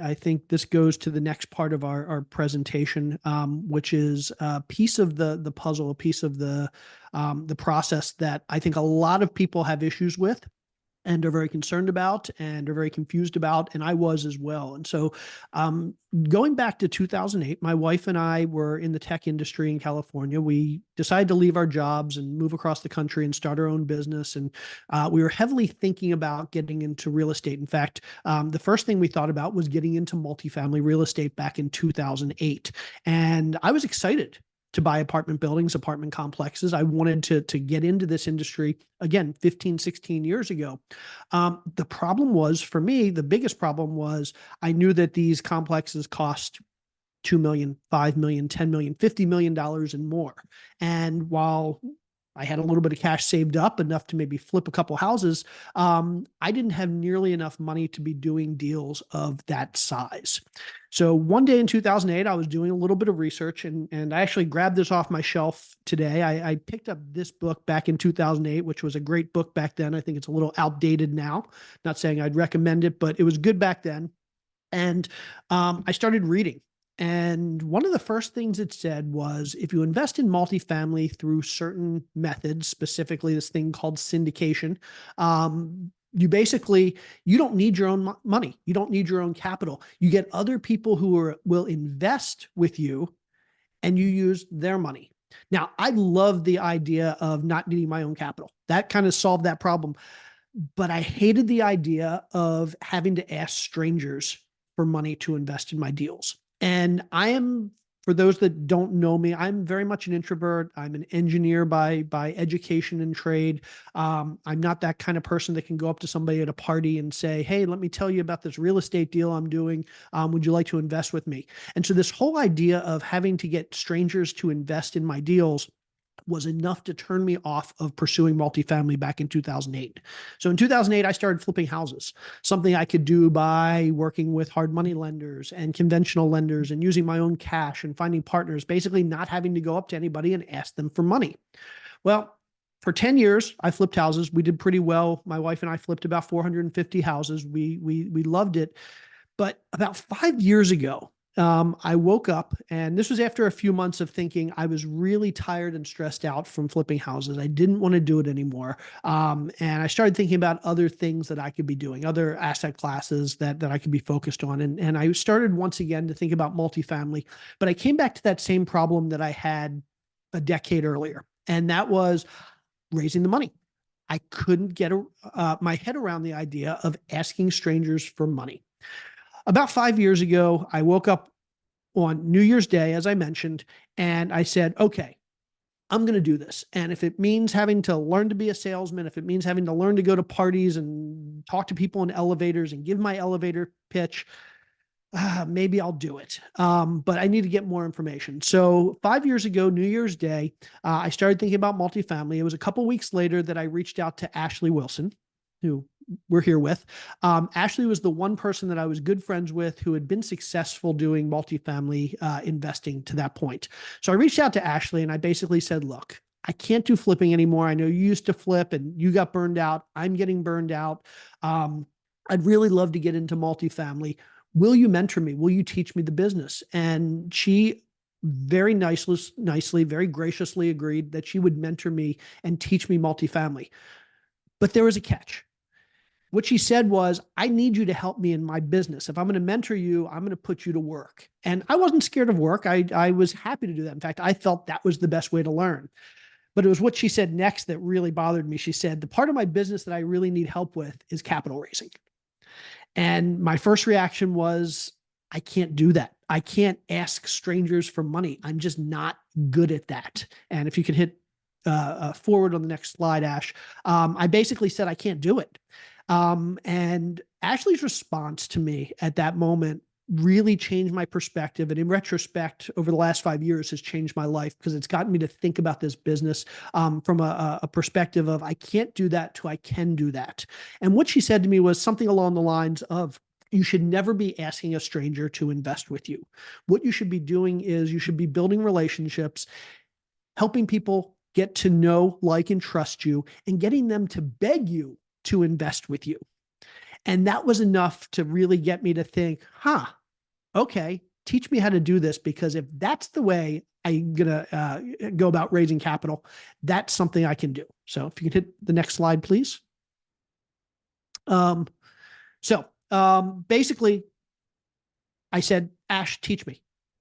I think this goes to the next part of our presentation, which is a piece of the puzzle, a piece of the process that I think a lot of people have issues with and are very concerned about and are very confused about, and I was as well. And so, going back to 2008, my wife and I were in the tech industry in California. We decided to leave our jobs and move across the country and start our own business. And we were heavily thinking about getting into real estate. In fact, the first thing we thought about was getting into multifamily real estate back in 2008. And I was excited to buy apartment buildings, apartment complexes. I wanted to get into this industry again 15, 16 years ago. The problem was for me, the biggest problem was I knew that these complexes cost 2 million, 5 million, 10 million, $50 million and more. And while I had a little bit of cash saved up, enough to maybe flip a couple houses, I didn't have nearly enough money to be doing deals of that size. So one day in 2008, I was doing a little bit of research, and I actually grabbed this off my shelf today. I picked up this book back in 2008, which was a great book back then. I think it's a little outdated now. Not saying I'd recommend it, but it was good back then. And I started reading. And one of the first things it said was if you invest in multifamily through certain methods, specifically this thing called syndication, you don't need your own money. You don't need your own capital. You get other people who will invest with you and you use their money. Now, I love the idea of not needing my own capital. That kind of solved that problem. But I hated the idea of having to ask strangers for money to invest in my deals. And for those that don't know me, I'm very much an introvert. I'm an engineer by education and trade. I'm not that kind of person that can go up to somebody at a party and say, hey, let me tell you about this real estate deal I'm doing. Would you like to invest with me? And so this whole idea of having to get strangers to invest in my deals was enough to turn me off of pursuing multifamily back in 2008. So in 2008, I started flipping houses, something I could do by working with hard money lenders and conventional lenders and using my own cash and finding partners, basically not having to go up to anybody and ask them for money. Well, for 10 years, I flipped houses. We did pretty well. My wife and I flipped about 450 houses. We loved it. But about 5 years ago, I woke up, and this was after a few months of thinking. I was really tired and stressed out from flipping houses. I didn't want to do it anymore. And I started thinking about other things that I could be doing, other asset classes that I could be focused on. And I started once again to think about multifamily, but I came back to that same problem that I had a decade earlier. And that was raising the money. I couldn't get my head around the idea of asking strangers for money. About 5 years ago, I woke up on New Year's Day, as I mentioned, and I said, okay, I'm going to do this. And if it means having to learn to be a salesman, if it means having to learn to go to parties and talk to people in elevators and give my elevator pitch, maybe I'll do it. But I need to get more information. So 5 years ago, New Year's Day, I started thinking about multifamily. It was a couple weeks later that I reached out to Ashley Wilson, who we're here with. Ashley was the one person that I was good friends with who had been successful doing multifamily investing to that point. So I reached out to Ashley and I basically said, look, I can't do flipping anymore. I know you used to flip and you got burned out. I'm getting burned out. I'd really love to get into multifamily. Will you mentor me? Will you teach me the business? And she very nicely, very graciously agreed that she would mentor me and teach me multifamily. But there was a catch. What she said was, I need you to help me in my business. If I'm going to mentor you, I'm going to put you to work. And I wasn't scared of work. I was happy to do that. In fact, I felt that was the best way to learn. But it was what she said next that really bothered me. She said, the part of my business that I really need help with is capital raising. And my first reaction was, I can't do that. I can't ask strangers for money. I'm just not good at that. And if you could hit forward on the next slide, Ash, I basically said, I can't do it. And Ashley's response to me at that moment really changed my perspective. And in retrospect, over the last 5 years has changed my life because it's gotten me to think about this business from a perspective of I can't do that to I can do that. And what she said to me was something along the lines of, you should never be asking a stranger to invest with you. What you should be doing is you should be building relationships, helping people get to know, like, and trust you, and getting them to beg you to invest with you. And that was enough to really get me to think, okay, teach me how to do this, because if that's the way I'm going to go about raising capital, that's something I can do. So if you could hit the next slide, please. Basically, I said, Ash, teach me.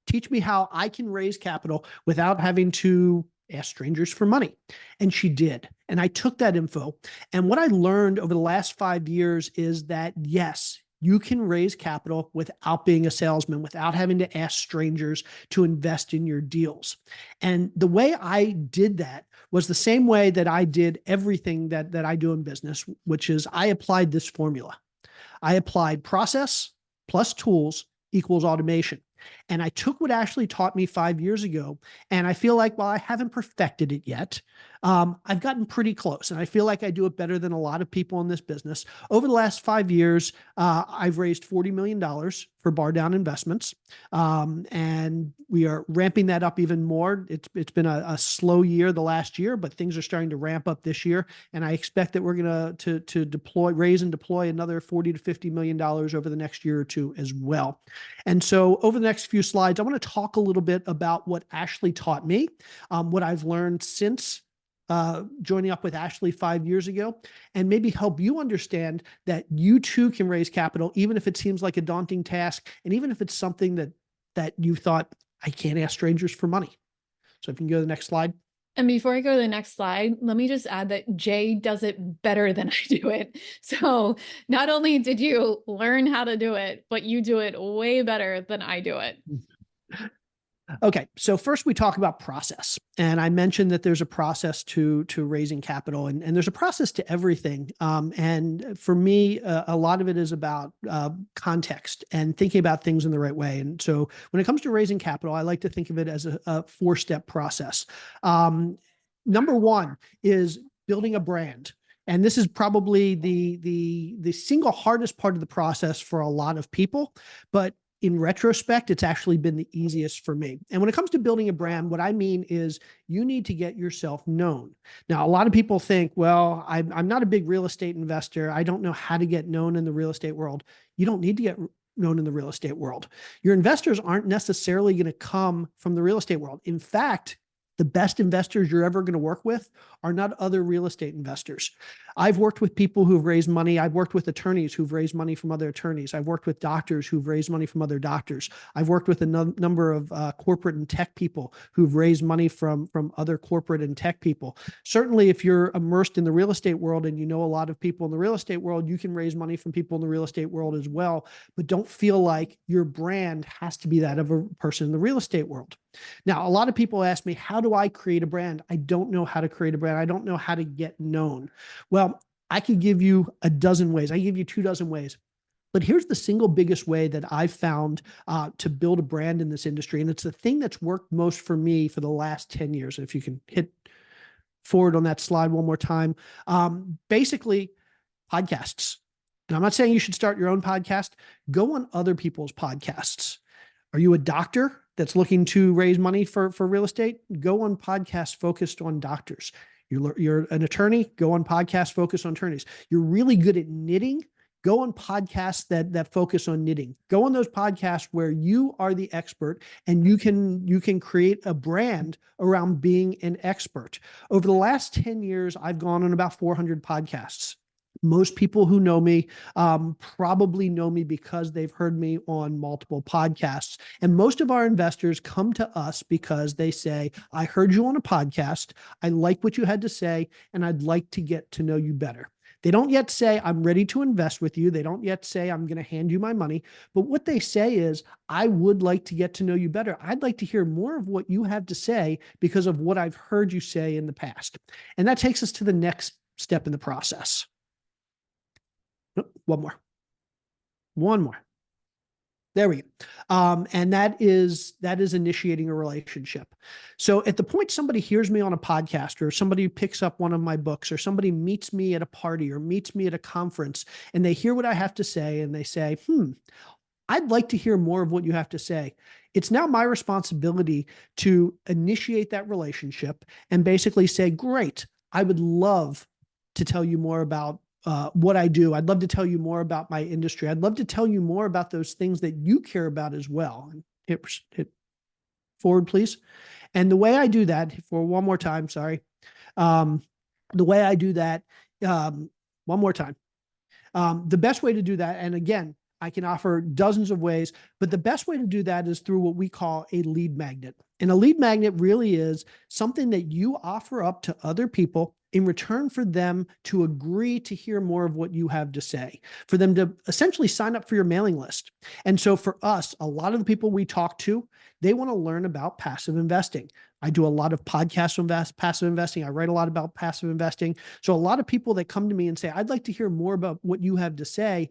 Teach me how I can raise capital without having to ask strangers for money. And she did. And I took that info. And what I learned over the last 5 years is that, yes, you can raise capital without being a salesman, without having to ask strangers to invest in your deals. And the way I did that was the same way that I did everything that I do in business, which is I applied this formula. I applied process plus tools equals automation. And I took what Ashley taught me 5 years ago, and I feel like while I haven't perfected it yet, I've gotten pretty close, and I feel like I do it better than a lot of people in this business. Over the last 5 years, I've raised $40 million for Bar Down Investments, and we are ramping that up even more. It's been a slow year the last year, but things are starting to ramp up this year, and I expect that we're going to raise and deploy another $40 to $50 million over the next year or two as well. And so over the next few slides, I want to talk a little bit about what Ashley taught me, what I've learned since joining up with Ashley 5 years ago, and maybe help you understand that you too can raise capital, even if it seems like a daunting task, and even if it's something that you thought, I can't ask strangers for money. So if you can go to the next slide. And before I go to the next slide, let me just add that Jay does it better than I do it. So not only did you learn how to do it, but you do it way better than I do it. Okay, so first we talk about process, and I mentioned that there's a process to raising capital, and there's a process to everything. And for me, a lot of it is about context and thinking about things in the right way. And so when it comes to raising capital, I like to think of it as a 4-step process. Number one is building a brand. And this is probably the single hardest part of the process for a lot of people, but in retrospect, it's actually been the easiest for me. And when it comes to building a brand, what I mean is you need to get yourself known. Now, a lot of people think, well, I'm not a big real estate investor. I don't know how to get known in the real estate world. You don't need to get known in the real estate world. Your investors aren't necessarily going to come from the real estate world. In fact, the best investors you're ever going to work with are not other real estate investors. I've worked with people who've raised money. I've worked with attorneys who've raised money from other attorneys. I've worked with doctors who've raised money from other doctors. I've worked with a number of corporate and tech people who've raised money from other corporate and tech people. Certainly, if you're immersed in the real estate world and you know a lot of people in the real estate world, you can raise money from people in the real estate world as well. But don't feel like your brand has to be that of a person in the real estate world. Now, a lot of people ask me, how do I create a brand? I don't know how to create a brand. I don't know how to get known. Well, I could give you a dozen ways. I give you 24 ways. But here's the single biggest way that I've found to build a brand in this industry. And it's the thing that's worked most for me for the last 10 years. And if you can hit forward on that slide one more time, basically podcasts. And I'm not saying you should start your own podcast. Go on other people's podcasts. Are you a doctor that's looking to raise money for real estate? Go on podcasts focused on doctors. You're an attorney, go on podcasts focused on attorneys. You're really good at knitting, go on podcasts that focus on knitting. Go on those podcasts where you are the expert and you can create a brand around being an expert. Over the last 10 years, I've gone on about 400 podcasts. Most people who know me probably know me because they've heard me on multiple podcasts. And most of our investors come to us because they say, I heard you on a podcast. I like what you had to say, and I'd like to get to know you better. They don't yet say, I'm ready to invest with you. They don't yet say, I'm going to hand you my money. But what they say is, I would like to get to know you better. I'd like to hear more of what you have to say because of what I've heard you say in the past. And that takes us to the next step in the process. One more. There we go. And that is initiating a relationship. So at the point somebody hears me on a podcast, or somebody picks up one of my books, or somebody meets me at a party or meets me at a conference, and they hear what I have to say and they say, I'd like to hear more of what you have to say. It's now my responsibility to initiate that relationship and basically say, great, I would love to tell you more about what I do. I'd love to tell you more about my industry. I'd love to tell you more about those things that you care about as well. Hit forward, please. And the way I do that, for one more time, sorry. The way I do that, one more time. The best way to do that, and again, I can offer dozens of ways, but the best way to do that is through what we call a lead magnet. And a lead magnet really is something that you offer up to other people in return for them to agree to hear more of what you have to say, for them to essentially sign up for your mailing list. And so for us, a lot of the people we talk to, they want to learn about passive investing. I do a lot of podcasts on passive investing. I write a lot about passive investing. So a lot of people that come to me and say, I'd like to hear more about what you have to say.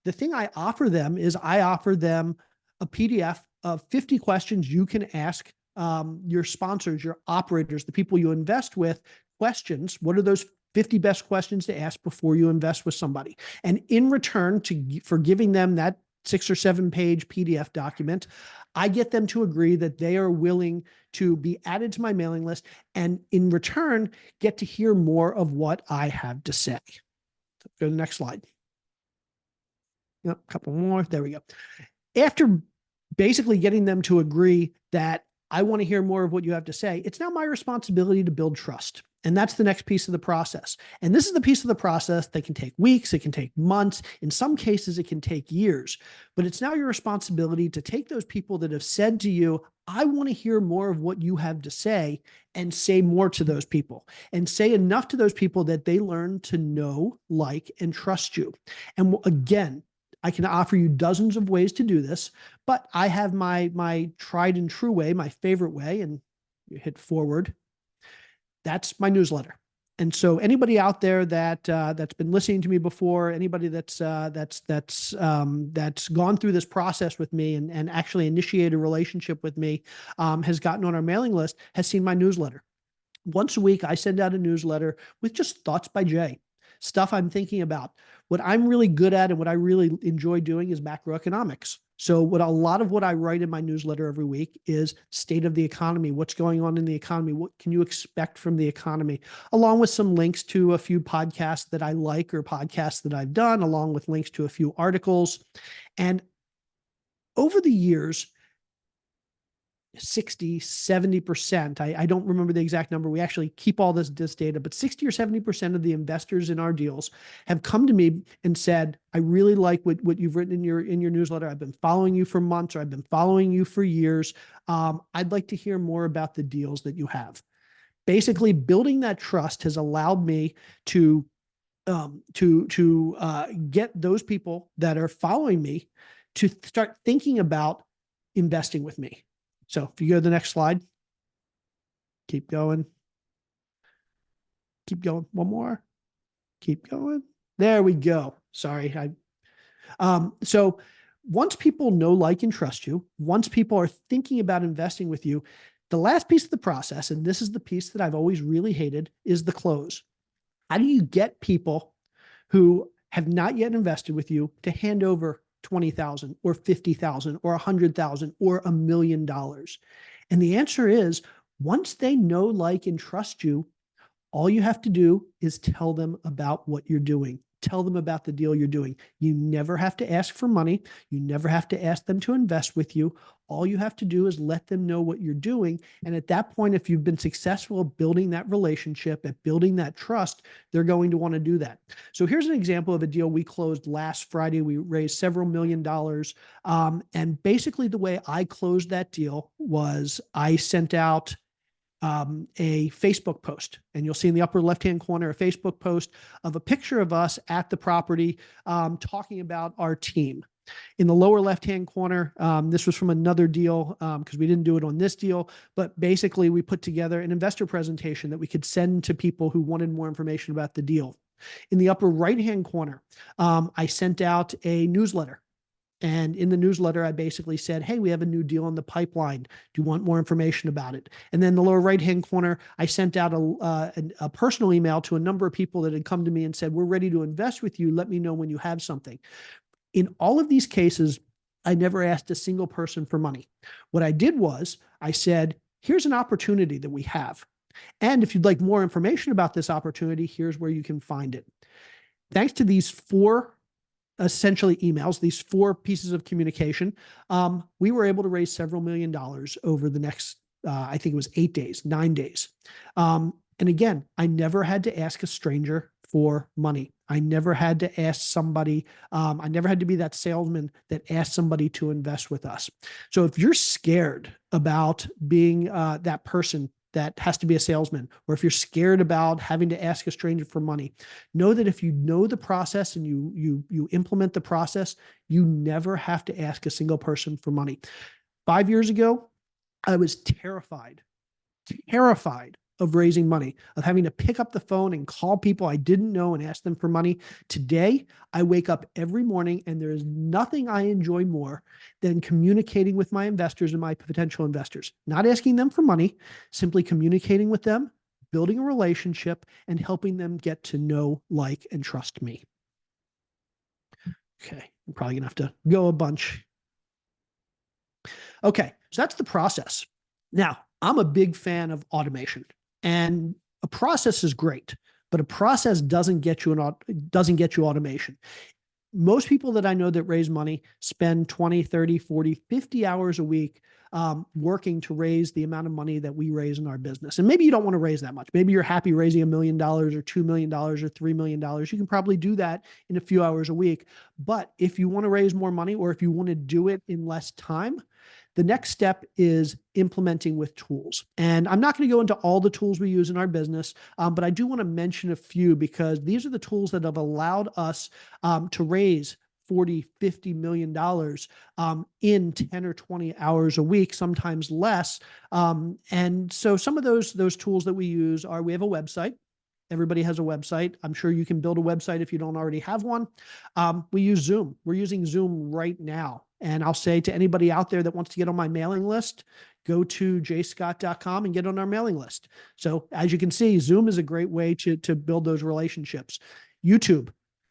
The thing I offer them is I offer them a PDF of 50 questions you can ask your sponsors, your operators, the people you invest with, questions. What are those 50 best questions to ask before you invest with somebody? And in return for giving them that 6 or 7 page PDF document, I get them to agree that they are willing to be added to my mailing list, and in return, get to hear more of what I have to say. Go to the next slide. Yep, a couple more. There we go. After basically getting them to agree that I want to hear more of what you have to say, it's now my responsibility to build trust. And that's the next piece of the process. And this is the piece of the process that can take weeks, it can take months. In some cases, it can take years. But it's now your responsibility to take those people that have said to you, I want to hear more of what you have to say, and say more to those people, and say enough to those people that they learn to know, like, and trust you. And again, I can offer you dozens of ways to do this, but I have my tried and true way, my favorite way, and you hit forward. That's my newsletter. And so anybody out there that's been listening to me before, anybody that's gone through this process with me and actually initiated a relationship with me, has gotten on our mailing list, has seen my newsletter. Once a week, I send out a newsletter with just thoughts by Jay, stuff I'm thinking about. What I'm really good at and what I really enjoy doing is macroeconomics. So a lot of what I write in my newsletter every week is state of the economy, what's going on in the economy, what can you expect from the economy, along with some links to a few podcasts that I like or podcasts that I've done, along with links to a few articles. And over the years, 60, 70%, I don't remember the exact number. We actually keep all this data, but 60 or 70% of the investors in our deals have come to me and said, I really like what you've written in your newsletter. I've been following you for months, or I've been following you for years. I'd like to hear more about the deals that you have. Basically, building that trust has allowed me to get those people that are following me to start thinking about investing with me. So if you go to the next slide, keep going. Keep going. One more. Keep going. There we go. Sorry. So once people know, like, and trust you, once people are thinking about investing with you, the last piece of the process, and this is the piece that I've always really hated, is the close. How do you get people who have not yet invested with you to hand over 20,000 or 50,000 or 100,000 or $1 million? And the answer is, once they know, like, and trust you, all you have to do is tell them about what you're doing. Tell them about the deal you're doing. You never have to ask for money. You never have to ask them to invest with you. All you have to do is let them know what you're doing. And at that point, if you've been successful at building that relationship, at building that trust, they're going to want to do that. So here's an example of a deal we closed last Friday. We raised several $1 million. And basically the way I closed that deal was I sent out a Facebook post, and you'll see in the upper left-hand corner a Facebook post of a picture of us at the property, talking about our team. In the lower left-hand corner, this was from another deal, because we didn't do it on this deal, but basically we put together an investor presentation that we could send to people who wanted more information about the deal. In the upper right-hand corner, I sent out a newsletter. And in the newsletter, I basically said, hey, we have a new deal in the pipeline. Do you want more information about it? And then in the lower right-hand corner, I sent out a personal email to a number of people that had come to me and said, we're ready to invest with you. Let me know when you have something. In all of these cases, I never asked a single person for money. What I did was I said, here's an opportunity that we have. And if you'd like more information about this opportunity, here's where you can find it. thanks to these four essentially emails, these four pieces of communication, we were able to raise several $1,000,000 over the next, I think it was 8 days, 9 days. And again, I never had to ask a stranger for money. I never had to ask somebody, I never had to be that salesman that asked somebody to invest with us. So if you're scared about being that person that has to be a salesman, or if you're scared about having to ask a stranger for money, know that if you know the process and you implement the process, you never have to ask a single person for money. 5 years ago, I was terrified of raising money, of having to pick up the phone and call people I didn't know and ask them for money. Today, I wake up every morning and there is nothing I enjoy more than communicating with my investors and my potential investors, not asking them for money, simply communicating with them, building a relationship, and helping them get to know, like, and trust me. Okay, I'm probably gonna have to go a bunch. Okay, so that's the process. Now, I'm a big fan of automation, and a process is great, but a process doesn't get you automation. Most people that I know that raise money spend 20, 30, 40, 50 hours a week working to raise the amount of money that we raise in our business. And maybe you don't want to raise that much. Maybe you're happy raising $1,000,000 or $2,000,000 or $3,000,000. You can probably do that in a few hours a week. But if you want to raise more money, or if you want to do it in less time, the next step is implementing with tools. And I'm not going to go into all the tools we use in our business, but I do want to mention a few, because these are the tools that have allowed us to raise 40, $50 million in 10 or 20 hours a week, sometimes less. And so some of those tools that we use are, we have a website. Everybody has a website. I'm sure you can build a website if you don't already have one. We use Zoom. We're using Zoom right now. And I'll say to anybody out there that wants to get on my mailing list, go to jscott.com and get on our mailing list. So as you can see, Zoom is a great way to build those relationships. YouTube.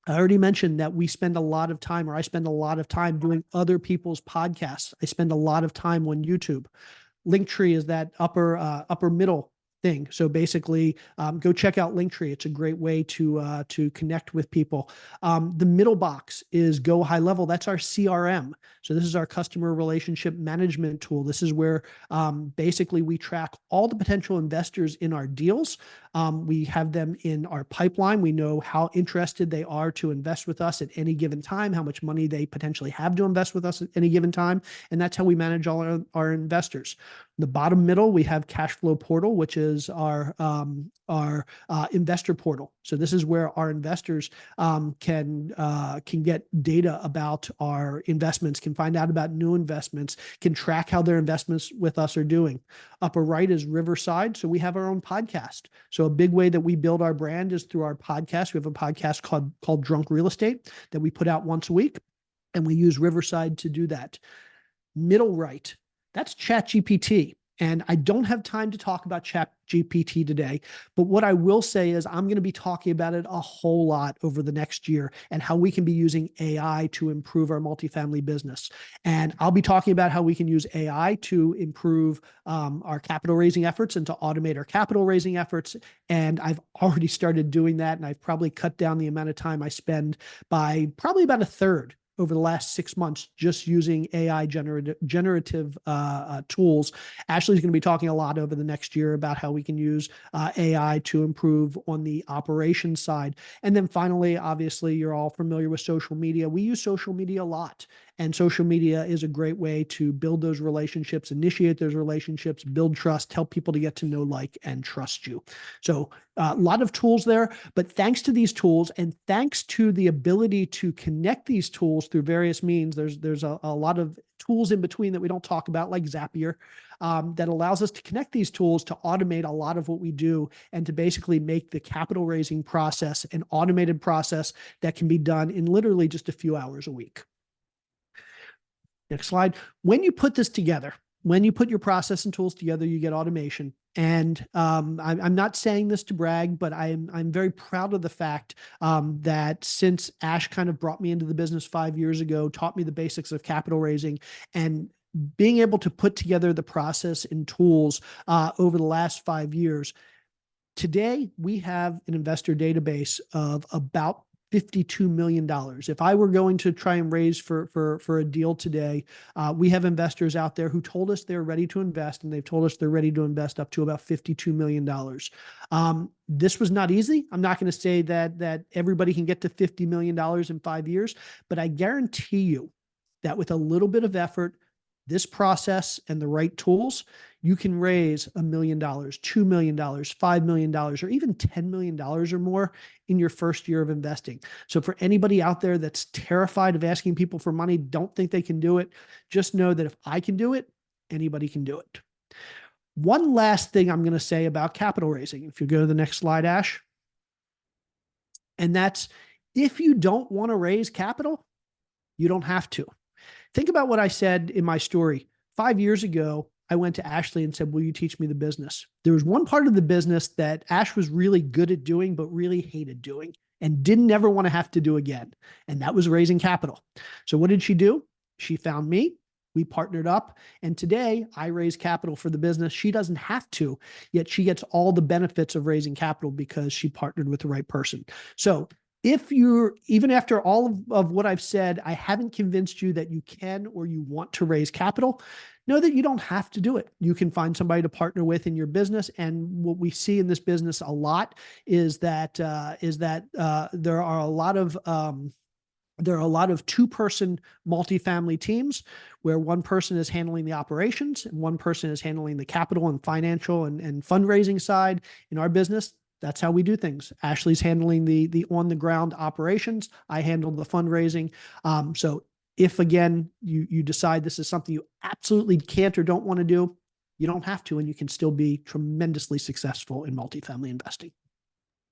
I already mentioned that we spend a lot of time, or I spend a lot of time doing other people's podcasts. I spend a lot of time on YouTube. Linktree is that upper middle thing. So basically, go check out Linktree. It's a great way to connect with people. The middle box is Go High Level. That's our CRM. So this is our customer relationship management tool. This is where basically we track all the potential investors in our deals. We have them in our pipeline. We know how interested they are to invest with us at any given time, how much money they potentially have to invest with us at any given time. And that's how we manage all our investors. The bottom middle, we have Cash Flow Portal, which is our investor portal. So this is where our investors can get data about our investments, can find out about new investments, can track how their investments with us are doing. Upper right is Riverside. So we have our own podcast. So a big way that we build our brand is through our podcast. We have a podcast called Drunk Real Estate that we put out once a week, and we use Riverside to do that. Middle right, that's ChatGPT. And I don't have time to talk about ChatGPT today, but what I will say is I'm going to be talking about it a whole lot over the next year, and how we can be using AI to improve our multifamily business. And I'll be talking about how we can use AI to improve our capital raising efforts and to automate our capital raising efforts. And I've already started doing that, and I've probably cut down the amount of time I spend by probably about a third over the last 6 months, just using AI generative tools. Ashley's going to be talking a lot over the next year about how we can use AI to improve on the operations side. And then finally, obviously, you're all familiar with social media. We use social media a lot. And social media is a great way to build those relationships, initiate those relationships, build trust, help people to get to know, like, and trust you. So a lot of tools there, but thanks to these tools, and thanks to the ability to connect these tools through various means, there's a lot of tools in between that we don't talk about, like Zapier, that allows us to connect these tools to automate a lot of what we do, and to basically make the capital raising process an automated process that can be done in literally just a few hours a week. Next slide. When you put this together, when you put your process and tools together, you get automation. And I'm not saying this to brag, but I'm very proud of the fact that since Ash kind of brought me into the business 5 years ago, taught me the basics of capital raising, and being able to put together the process and tools over the last 5 years, today we have an investor database of about $52 million. If I were going to try and raise for a deal today, we have investors out there who told us they're ready to invest, and they've told us they're ready to invest up to about $52 million. This was not easy. I'm not going to say that everybody can get to $50 million in 5 years, but I guarantee you that with a little bit of effort, this process and the right tools, you can raise $1 million, $2 million, $5 million, or even $10 million or more in your first year of investing. So for anybody out there that's terrified of asking people for money, don't think they can do it, just know that if I can do it, anybody can do it. One last thing I'm going to say about capital raising, if you go to the next slide, Ash, and that's if you don't want to raise capital, you don't have to. Think about what I said in my story. 5 years ago, I went to Ashley and said, will you teach me the business? There was one part of the business that Ash was really good at doing, but really hated doing and didn't ever want to have to do again. And that was raising capital. So what did she do? She found me. We partnered up. And today I raise capital for the business. She doesn't have to, yet she gets all the benefits of raising capital because she partnered with the right person. So if you're, even after all of what I've said, I haven't convinced you that you can or you want to raise capital, know that you don't have to do it. You can find somebody to partner with in your business. And what we see in this business a lot is that there are a lot of two-person multifamily teams where one person is handling the operations and one person is handling the capital and financial and fundraising side. In our business, that's how we do things. Ashley's handling the on-the-ground operations. I handle the fundraising. So if, again, you decide this is something you absolutely can't or don't want to do, you don't have to, and you can still be tremendously successful in multifamily investing.